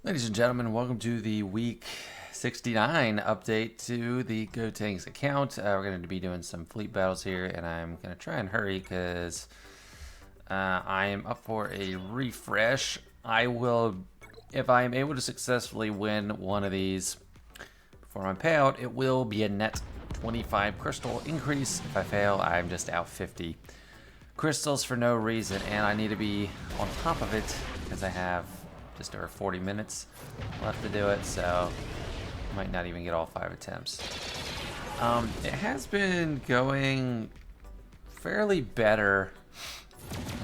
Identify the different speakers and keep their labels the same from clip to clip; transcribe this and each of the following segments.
Speaker 1: Ladies and gentlemen, welcome to the week 69 update to the Gotenks account. We're going to be doing some fleet battles here, and I'm going to try and hurry because I am up for a refresh. I will, if I am able to successfully win one of these before my payout, it will be a net 25 crystal increase. If I fail, I'm just out 50 crystals for no reason, and I need to be on top of it because I have just over 40 minutes left to do it, so might not even get all 5 attempts. It has been going fairly better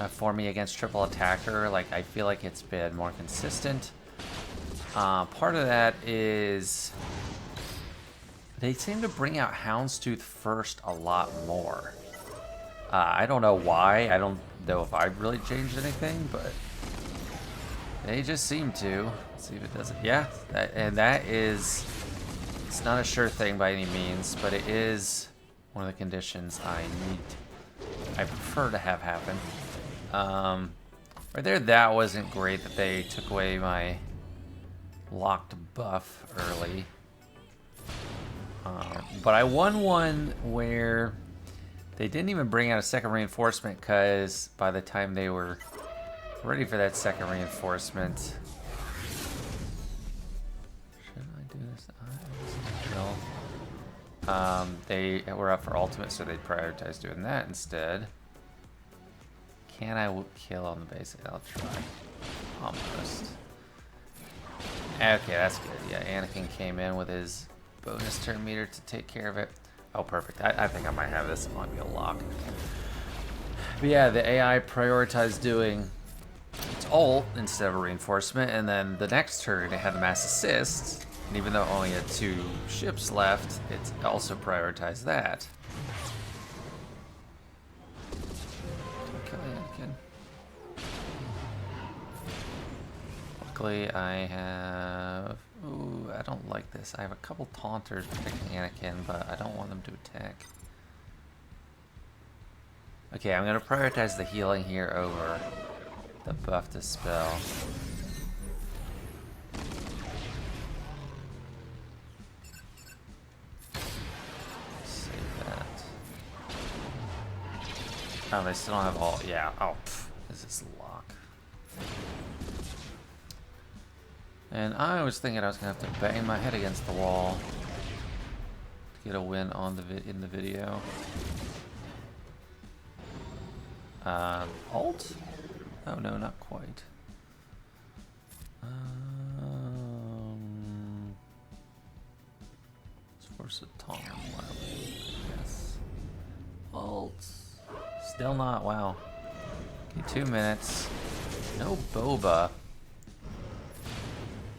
Speaker 1: for me against triple attacker. Like, I feel like it's been more consistent. Part of that is they seem to bring out Houndstooth first a lot more. I don't know why. I don't know if I've really changed anything, but they just seem to. Let's see if it does it. Yeah, that is, it's not a sure thing by any means, but it is one of the conditions I prefer to have happen. Right there, that wasn't great that they took away my locked buff early. But I won one where they didn't even bring out a second reinforcement because by the time they were ready for that second reinforcement. Should I do this? No. They were up for ultimate, so they prioritized doing that instead. Can I kill on the base? I'll try. Almost. Okay, that's good. Yeah, Anakin came in with his bonus turn meter to take care of it. Oh, perfect. I think I might have this. It might be a lock. But yeah, the AI prioritized doing its ult instead of a reinforcement, and then the next turn it had the mass assist, and even though it only had 2 ships left, it also prioritized that. Kill Anakin. Luckily, I have... Ooh, I don't like this. I have a couple taunters protecting Anakin, but I don't want them to attack. Okay, I'm going to prioritize the healing here over the buff to spell. Save that. Oh, they still don't have all. Yeah. Oh, this is lock. And I was thinking I was gonna have to bang my head against the wall to get a win on in the video. Alt? Oh no, not quite. Let's force a taunt on yes. Alt. Still not. Wow. Okay, 2 minutes. No Boba.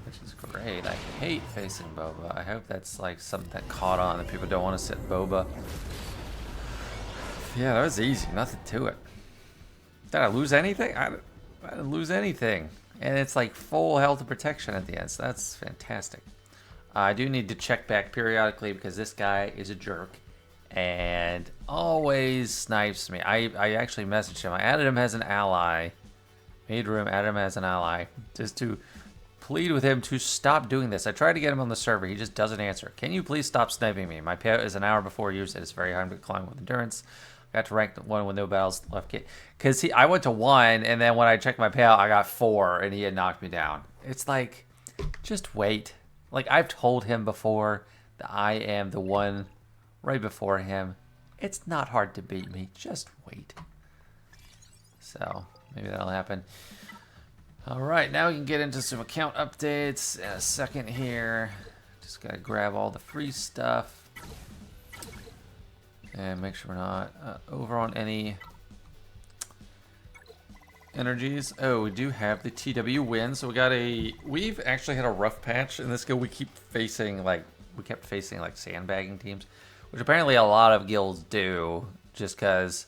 Speaker 1: Which is great. I hate facing Boba. I hope that's like something that caught on that people don't want to sit Boba. Yeah, that was easy. Nothing to it. Did I lose anything? I didn't lose anything. And it's like full health and protection at the end, so that's fantastic. I do need to check back periodically because this guy is a jerk and always snipes me. I actually messaged him. I added him as an ally. Made room, added him as an ally. Just to plead with him to stop doing this. I tried to get him on the server. He just doesn't answer. Can you please stop sniping me? My payout is an hour before use. It is very hard to climb with endurance. Got to rank 1 with no battles left. Because I went to 1, and then when I checked my payout, I got 4, and he had knocked me down. It's like, just wait. Like, I've told him before that I am the one right before him. It's not hard to beat me. Just wait. So, maybe that'll happen. Alright, now we can get into some account updates in a second here. Just gotta grab all the free stuff. And make sure we're not over on any energies. Oh, we do have the TW win. So we've actually had a rough patch in this guild. We kept facing like sandbagging teams, which apparently a lot of guilds do, just because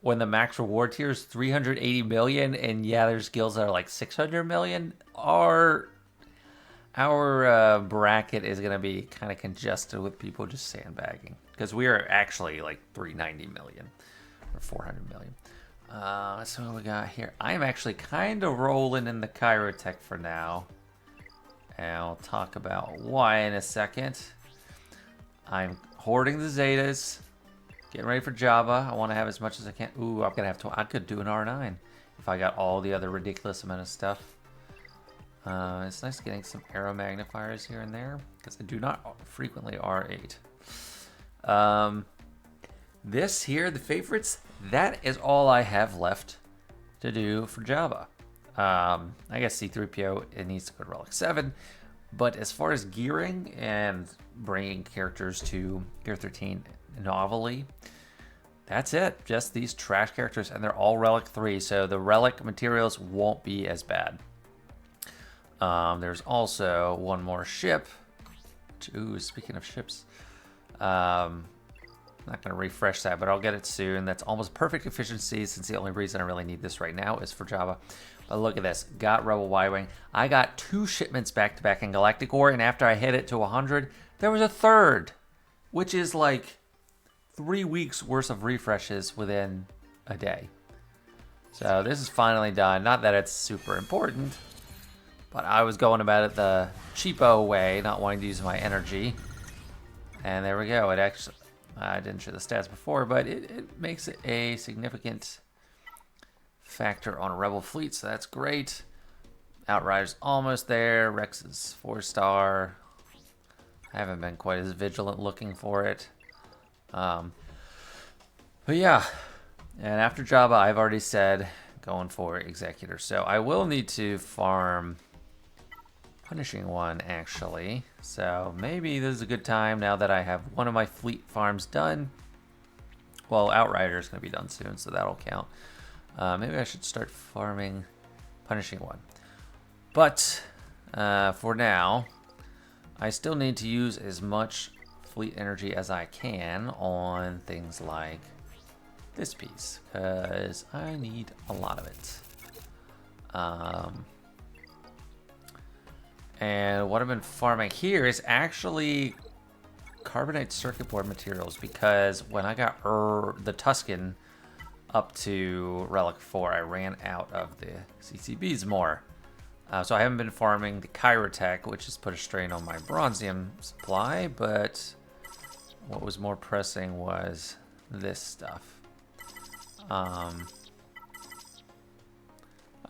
Speaker 1: when the max reward tier is 380 million, and yeah, there's guilds that are like 600 million, our bracket is going to be kind of congested with people just sandbagging. Because we are actually like 390 million or 400 million. So what we got here? I am actually kind of rolling in the Chirotech for now. And I'll talk about why in a second. I'm hoarding the Zetas. Getting ready for Jabba. I want to have as much as I can. Ooh, I'm gonna have to. I could do an R9 if I got all the other ridiculous amount of stuff. It's nice getting some arrow magnifiers here and there because I do not frequently R8. This here, the favorites. That is all I have left to do for Jabba. I guess C-3PO, it needs to go to Relic 7. But as far as gearing and bringing characters to Gear 13 novelly, that's it. Just these trash characters, and they're all Relic 3, so the Relic materials won't be as bad. There's also one more ship. Ooh, speaking of ships. Not going to refresh that, but I'll get it soon. That's almost perfect efficiency, since the only reason I really need this right now is for Jabba. But look at this. Got Rebel Y-Wing. I got 2 shipments back-to-back in Galactic War, and after I hit it to 100, there was a third, which is like 3 weeks worth of refreshes within a day. So this is finally done. Not that it's super important, but I was going about it the cheapo way, not wanting to use my energy. And there we go. It actually... I didn't show the stats before, but it makes it a significant factor on a Rebel fleet, so that's great. Outrider's almost there. Rex is 4-star. I haven't been quite as vigilant looking for it. But yeah, and after Jabba, I've already said going for Executor. So I will need to farm Punishing One, actually. So maybe this is a good time now that I have one of my fleet farms done. Well, Outrider is going to be done soon, so that'll count. Maybe I should start farming Punishing One. But for now, I still need to use as much fleet energy as I can on things like this piece, because I need a lot of it. And what I've been farming here is actually carbonite circuit board materials, because when I got the Tusken up to Relic 4, I ran out of the CCBs more. So I haven't been farming the Kyrotech, which has put a strain on my Bronzium supply, but what was more pressing was this stuff. I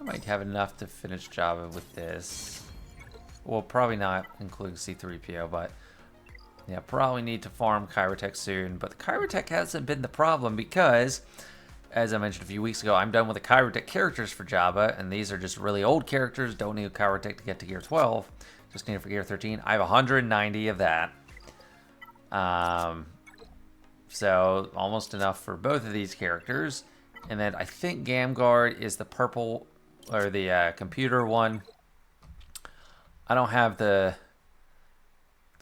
Speaker 1: might have enough to finish Jabba with this. Well, probably not including C-3PO, but yeah, probably need to farm Kyrotech soon. But the Kyrotech hasn't been the problem because, as I mentioned a few weeks ago, I'm done with the Kyrotech characters for Jabba, and these are just really old characters. Don't need Kyrotech to get to Gear 12. Just need it for Gear 13. I have 190 of that. So almost enough for both of these characters. And then I think Gamguard is the purple, or the computer one. I don't have the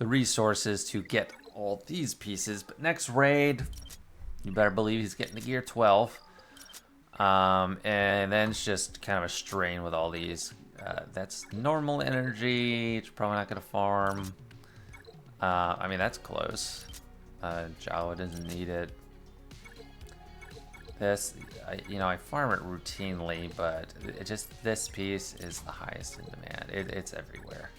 Speaker 1: resources to get all these pieces, but next raid, you better believe he's getting to Gear 12. And then it's just kind of a strain with all these. That's normal energy. It's probably not going to farm. I mean, that's close. Jawa doesn't need it. This, I farm it routinely, but this piece is the highest in demand. It's everywhere.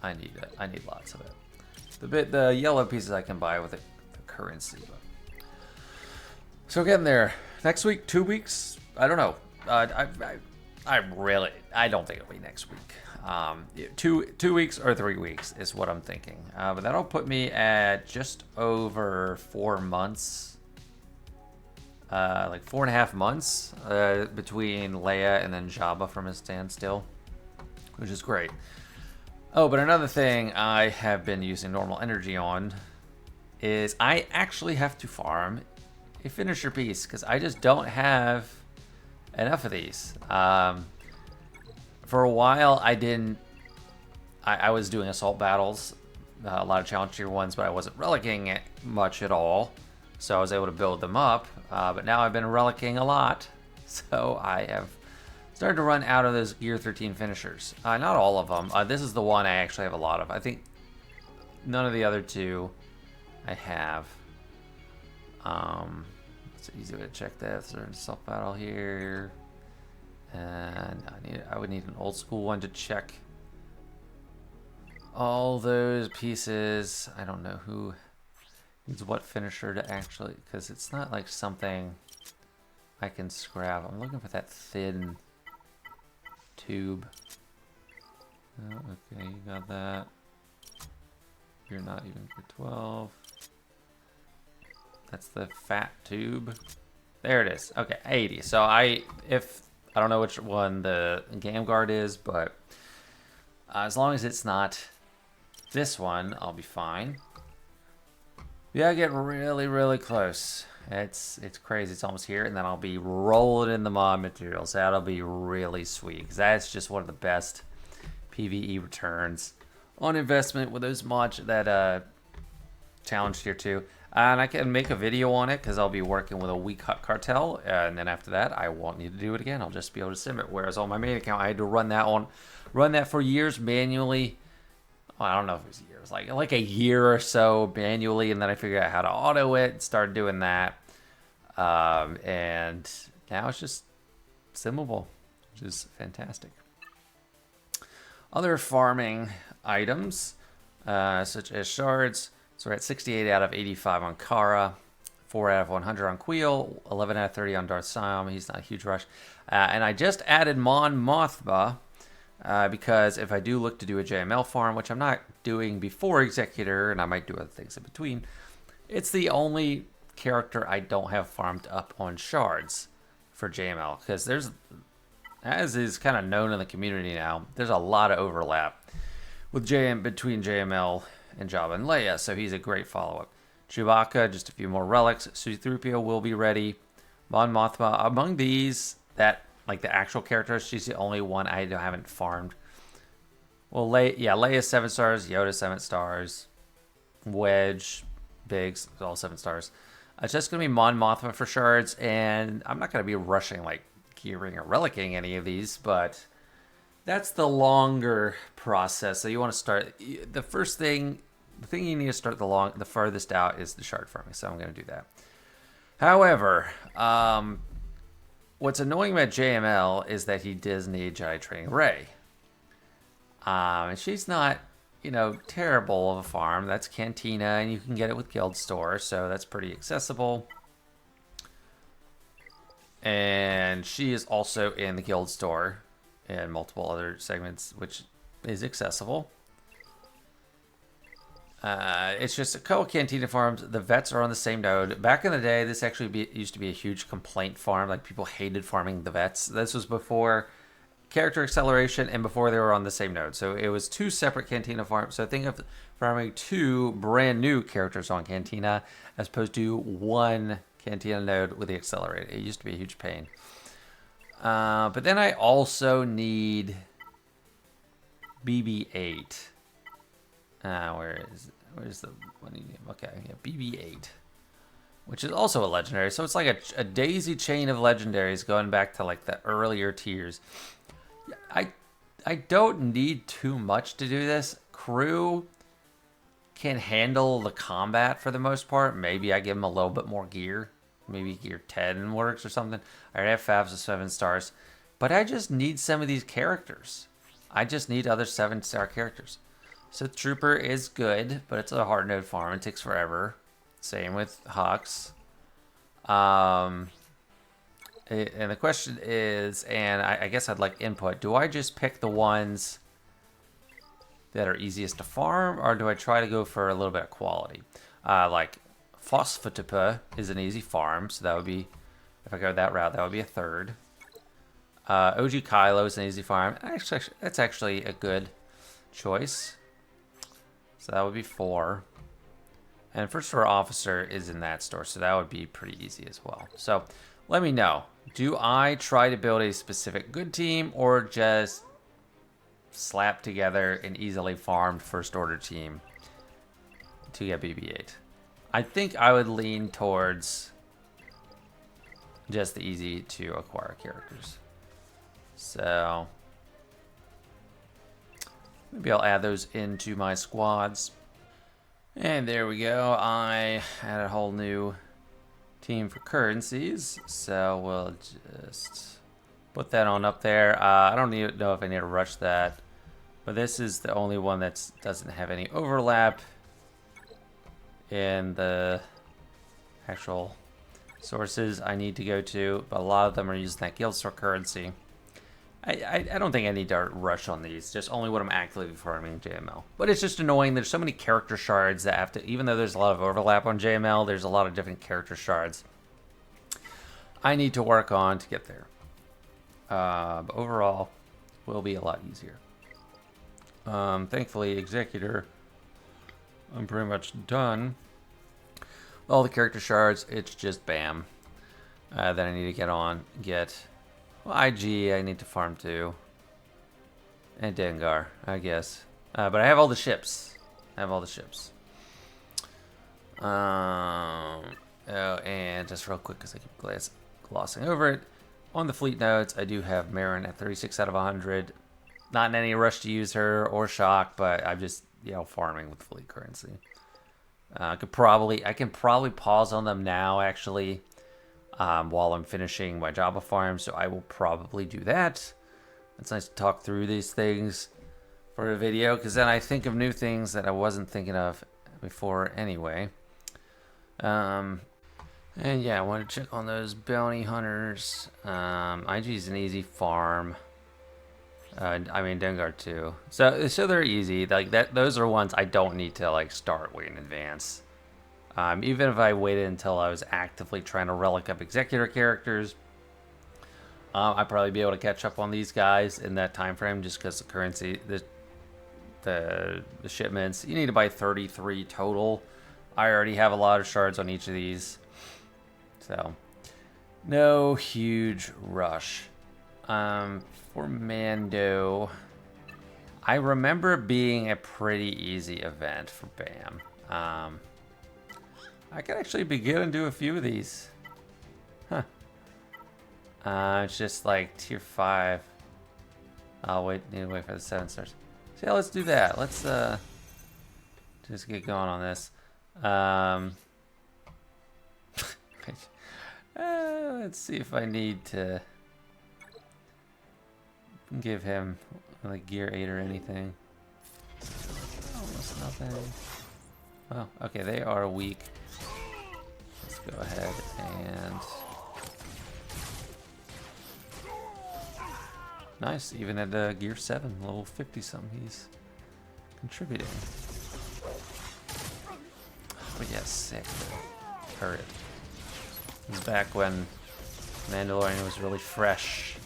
Speaker 1: I need it. I need lots of it. The yellow pieces I can buy with the currency. But. So getting there. Next week, 2 weeks. I don't know. I don't think it'll be next week. 2 weeks or 3 weeks is what I'm thinking. But that'll put me at just over 4 months. Like 4.5 months between Leia and then Jabba from his standstill, which is great. Oh, but another thing I have been using normal energy on is I actually have to farm a finisher piece because I just don't have enough of these. For a while, I was doing assault battles, a lot of challenge tier ones, but I wasn't relicking it much at all. So I was able to build them up, but now I've been relicking a lot. So I have started to run out of those Gear 13 finishers. Not all of them. This is the one I actually have a lot of. I think none of the other two I have. It's an easy way to check that. Is there an assault battle here? And I would need an old school one to check all those pieces. I don't know who needs what finisher to actually, because it's not like something I can scrap. I'm looking for that thin tube. Oh, okay, you got that. You're not even for 12. That's the fat tube. There it is. Okay, 80. So I don't know which one the game guard is, but as long as it's not this one, I'll be fine. Yeah, I get really, really close. It's crazy. It's almost here, and then I'll be rolling in the mod materials. That'll be really sweet, because that's just one of the best PvE returns on investment with those mods that challenge tier 2. And I can make a video on it, because I'll be working with a weak hut cartel, and then after that, I won't need to do it again. I'll just be able to sim it. Whereas on my main account, I had to run that for years manually. Well, I don't know if it was years, like a year or so manually, and then I figured out how to auto it, started doing that, and now it's just simmable, which is fantastic. Other farming items, such as shards. So we're at 68 out of 85 on Kara, 4 out of 100 on Queel, 11 out of 30 on Darth Siam. He's not a huge rush. And I just added Mon Mothma, because if I do look to do a JML farm, which I'm not doing before Executor, and I might do other things in between, it's the only character I don't have farmed up on shards for JML, because there's, as is kind of known in the community now, there's a lot of overlap with between JML and Jabba and Leia, so he's a great follow-up. Chewbacca, just a few more relics. C-3PO will be ready. Mon Mothma, among these, that like the actual characters, she's the only one I haven't farmed. Well, Leia 7 stars, Yoda 7 stars, Wedge, Biggs, all 7 stars. It's just gonna be Mon Mothma for shards, and I'm not gonna be rushing like gearing or relicking any of these, but that's the longer process. So you want to start the thing you need to start the farthest out is the shard farming. So I'm going to do that. However, what's annoying about JML is that he does need Jedi Training Rey. And she's not, terrible of a farm. That's Cantina, and you can get it with Guild Store, so that's pretty accessible. And she is also in the Guild Store and multiple other segments, which is accessible. It's just a couple Cantina farms. The vets are on the same node. Back in the day, this actually used to be a huge complaint farm. Like, people hated farming the vets. This was before character acceleration and before they were on the same node. So it was 2 separate Cantina farms. So think of farming 2 brand new characters on Cantina as opposed to 1 Cantina node with the accelerator. It used to be a huge pain. But then I also need BB-8. Where's the one you need? Okay, yeah, BB-8, which is also a legendary. So it's like a daisy chain of legendaries going back to like the earlier tiers. I don't need too much to do this. Crew can handle the combat for the most part. Maybe I give them a little bit more gear. Maybe gear 10 works or something. I already have Favs of 7 stars. But I just need some of these characters. I just need other 7-star characters. So Trooper is good, but it's a hard node farm. It takes forever. Same with Hux. And the question is, and I guess I'd like input, do I just pick the ones that are easiest to farm, or do I try to go for a little bit of quality? Like Phosphatipa is an easy farm, so that would be, if I go that route, that would be a 3rd. OG Kylo is an easy farm. Actually, that's actually a good choice. So that would be 4. And First Store Officer is in that store, so that would be pretty easy as well. So let me know. Do I try to build a specific good team, or just slap together an easily farmed First Order team to get BB-8? I think I would lean towards just the easy to acquire characters. So maybe I'll add those into my squads. And there we go. I had a whole new team for currencies. So we'll just put that on up there. I don't know if I need to rush that. But this is the only one that doesn't have any overlap in the actual sources I need to go to. But a lot of them are using that guild store currency. I don't think I need to rush on these, just only when I'm actively farming JML. But it's just annoying. There's so many character shards that have to, even though there's a lot of overlap on JML, there's a lot of different character shards I need to work on to get there. But overall, will be a lot easier. Thankfully, Executor, I'm pretty much done. All the character shards, it's just BAM. That I need to get on, well, IG, I need to farm too. And Dengar, I guess. But I have all the ships. Oh, and just real quick, because I keep glossing over it. On the fleet notes, I do have Marin at 36 out of 100. Not in any rush to use her or shock, but I'm just, farming with fleet currency. I can probably pause on them now, actually. While I'm finishing my Jabba farm, so I will probably do that. It's nice to talk through these things for a video, because then I think of new things that I wasn't thinking of before anyway. And yeah, I want to check on those bounty hunters. IG is an easy farm. I mean, Dengar too. So they're easy. Like that. Those are ones I don't need to start way in advance. Even if I waited until I was actively trying to relic up Executor characters, I'd probably be able to catch up on these guys in that time frame, just because the currency, the shipments, you need to buy 33 total. I already have a lot of shards on each of these, so no huge rush. For Mando, I remember being a pretty easy event for BAM. I could actually begin and do a few of these. Huh. It's just like tier 5. Need to wait for the 7 stars. So yeah, let's do that. Let's just get going on this. Let's see if I need to give him like gear 8 or anything. Almost nothing. Oh, okay, they are weak. Let's go ahead and... Nice, even at gear 7, level 50 something, he's contributing. Oh yeah, sick. Turret. This is back when Mandalorian was really fresh.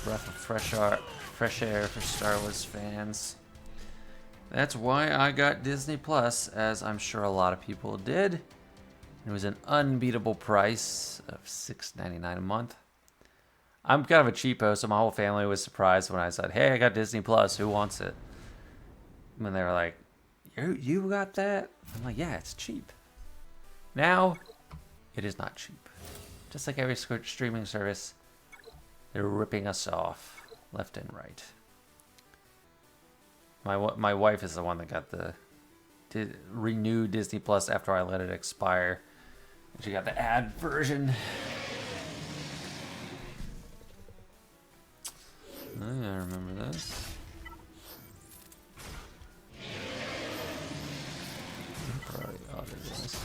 Speaker 1: Breath of fresh air for Star Wars fans. That's why I got Disney Plus, as I'm sure a lot of people did. It was an unbeatable price of $6.99 a month. I'm kind of a cheapo, so my whole family was surprised when I said, "Hey, I got Disney Plus. Who wants it?" And they were like, "You got that?" I'm like, "Yeah, it's cheap." Now, it is not cheap. Just like every streaming service, they're ripping us off left and right. My wife is the one that got the renewed Disney Plus after I let it expire. She got the ad version. Oh yeah, I remember this. Probably auto this.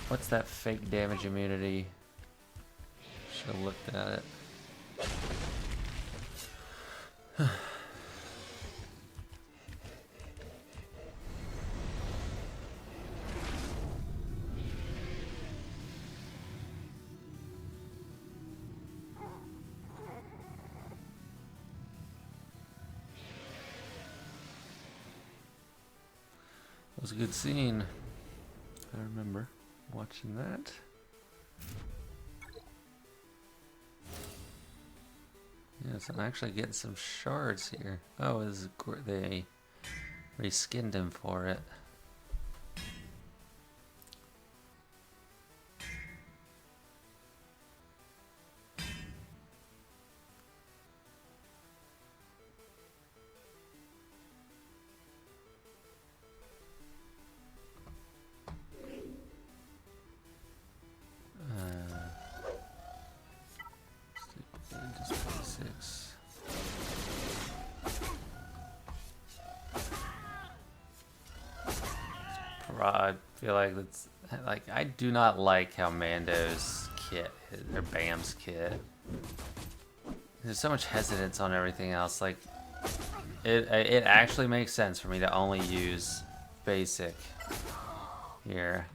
Speaker 1: What's that fake damage immunity? Should have looked at it. It was a good scene. I remember watching that. Yes, I'm actually getting some shards here. Oh, they reskinned him for it. Just 26. I feel like that's like I do not like how Mando's kit or Bam's kit. There's so much hesitance on everything else. Like it actually makes sense for me to only use basic here.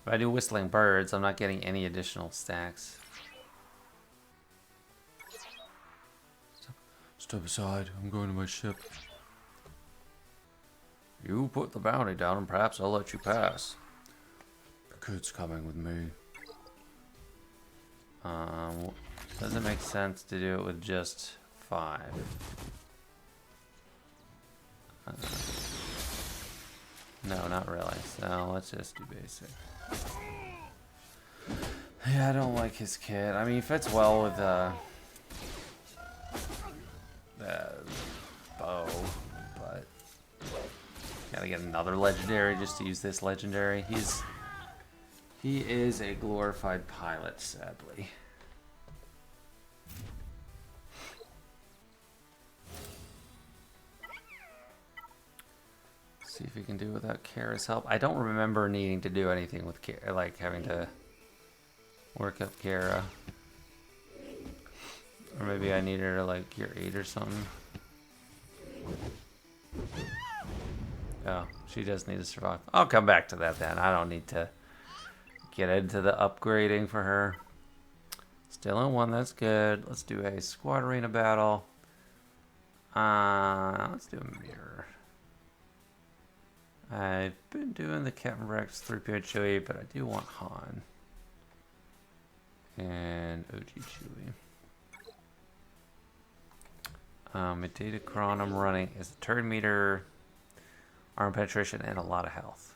Speaker 1: If I do Whistling Birds, I'm not getting any additional stacks. Step aside. I'm going to my ship. You put the bounty down and perhaps I'll let you pass. The kid's coming with me. Doesn't make sense to do it with just 5. No, not really. So let's just do basic. Yeah, I don't like his kit. I mean, he fits well with the bow, but gotta get another legendary just to use this legendary. He is a glorified pilot, sadly. See if we can do without Kara's help. I don't remember needing to do anything with Kara, like having to work up Kara. Or maybe I need her to like gear 8 or something. Oh, she does need to survive. I'll come back to that then. I don't need to get into the upgrading for her. Still in 1, that's good. Let's do a squad arena battle. Let's do a mirror. I've been doing the Captain Rex 3PO Chewie, but I do want Han. And OG Chewie. A Datacron I'm running is a turn meter, arm penetration, and a lot of health.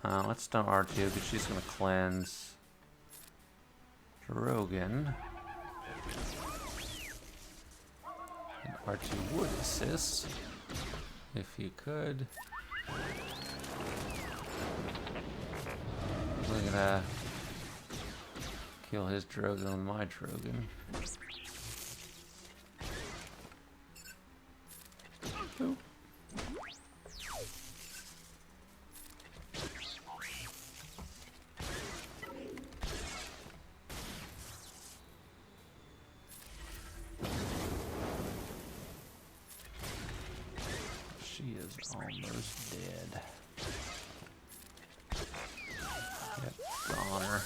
Speaker 1: Let's stun R2 because she's going to cleanse Drogon. And R2 would assist if you could. We're gonna kill his Drogon with my Drogon. Boop. She is almost dead. Yep, got her.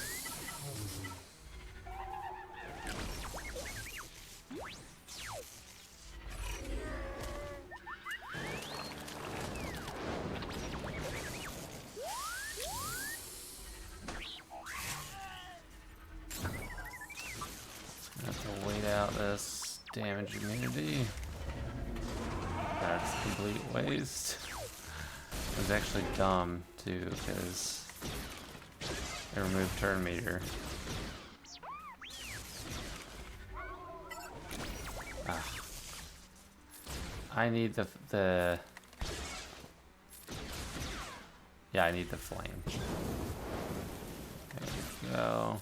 Speaker 1: Have to wait out this damage immunity. That's complete waste. It was actually dumb too because I removed turn meter. I need the yeah, I need the flame. There we go.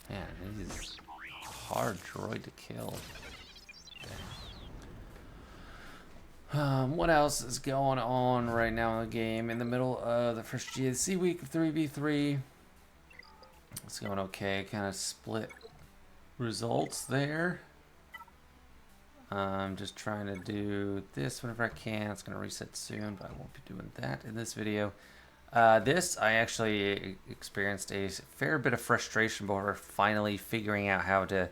Speaker 1: Man, he's a hard droid to kill. What else is going on right now in the game? In the middle of the first GSC week of 3v3. It's going okay. Kind of split results there. I'm just trying to do this whenever I can. It's going to reset soon, but I won't be doing that in this video. This, I actually experienced a fair bit of frustration before finally figuring out how to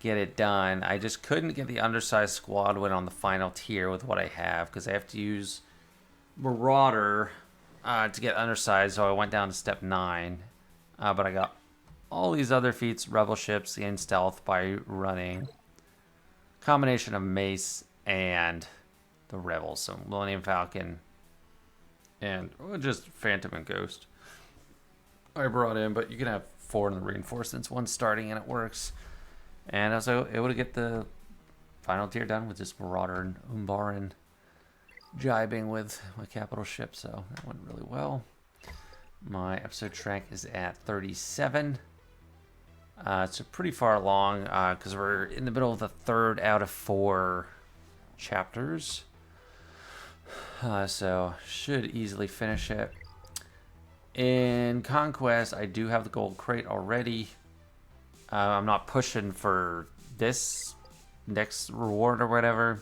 Speaker 1: get it done. I just couldn't get the undersized squad win on the final tier with what I have because I have to use Marauder to get undersized, so I went down to step 9. But I got all these other feats, rebel ships, and stealth by running combination of Mace and the rebels, so Millennium Falcon and just Phantom and Ghost I brought in, but you can have 4 in the reinforcements, 1 starting, and it works. And I was able to get the final tier done with just Marauder and Umbaran jibing with my capital ship, so that went really well. My episode track is at 37. It's pretty far along because we're in the middle of the 3rd out of 4 chapters. So should easily finish it. In Conquest, I do have the gold crate already. I'm not pushing for this next reward or whatever.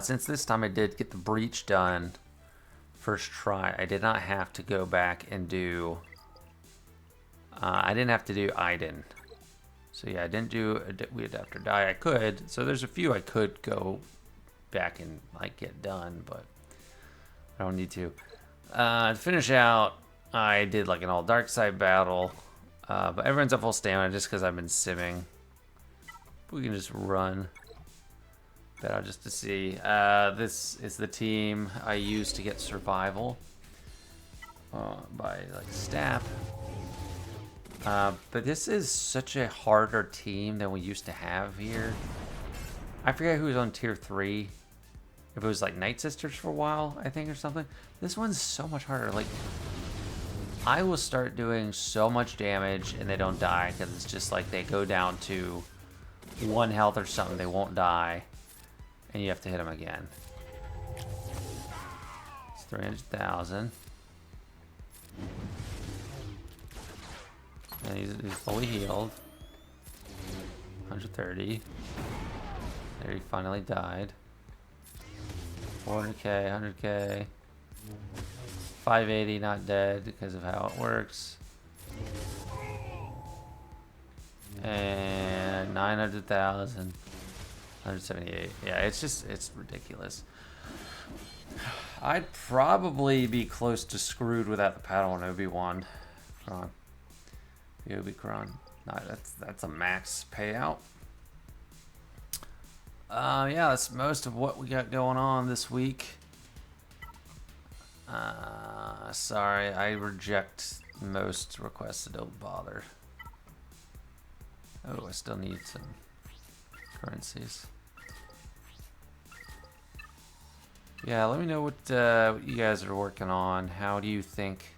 Speaker 1: Since this time I did get the breach done first try, I did not have to go back and do... I didn't have to do Iden. So yeah, I didn't do We'd After Die. I could. So there's a few I could go back and like get done, but I don't need to. To finish out, I did like an all dark side battle. But everyone's at full stamina just because I've been simming. We can just run that out just to see. This is the team I used to get survival by like Stap. But this is such a harder team than we used to have here. I forget who was on tier 3. If it was like Night Sisters for a while, I think, or something. This one's so much harder. Like, I will start doing so much damage and they don't die because it's just like they go down to 1 health or something. They won't die. And you have to hit them again. It's 300,000. And he's fully healed. 130. There, he finally died. 400k, 100k. 580, not dead because of how it works. And 900,000. 178. Yeah, it's ridiculous. I'd probably be close to screwed without the paddle on Obi-Wan. The Obi-Kron. No, that's a max payout. Yeah, that's most of what we got going on this week. Sorry, I reject most requests, so don't bother. Oh, I still need some currencies. Yeah, let me know what you guys are working on. How do you think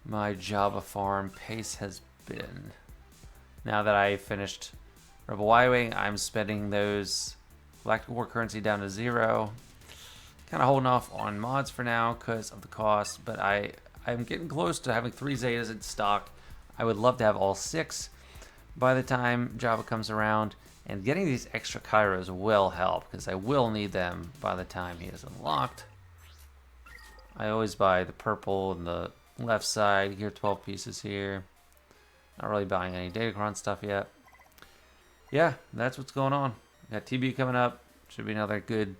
Speaker 1: my Jabba farm pace has been? Now that I finished Rebel Y-Wing, I'm spending those Galactic War currency down to 0. Kind of holding off on mods for now because of the cost, but I'm getting close to having 3 Zetas in stock. I would love to have all 6 by the time Jabba comes around, and getting these extra Kairos will help because I will need them by the time he is unlocked. I always buy the purple on the left side here, 12 pieces here. Not really buying any Datacron stuff yet. Yeah, that's what's going on. Got TB coming up. Should be another good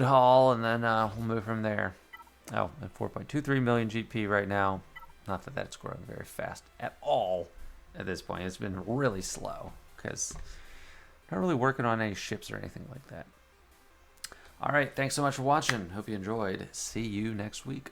Speaker 1: haul, and then we'll move from there. Oh, at 4.23 million GP right now. Not that that's growing very fast at all at this point. It's been really slow because I'm not really working on any ships or anything like that. All right, thanks so much for watching. Hope you enjoyed. See you next week.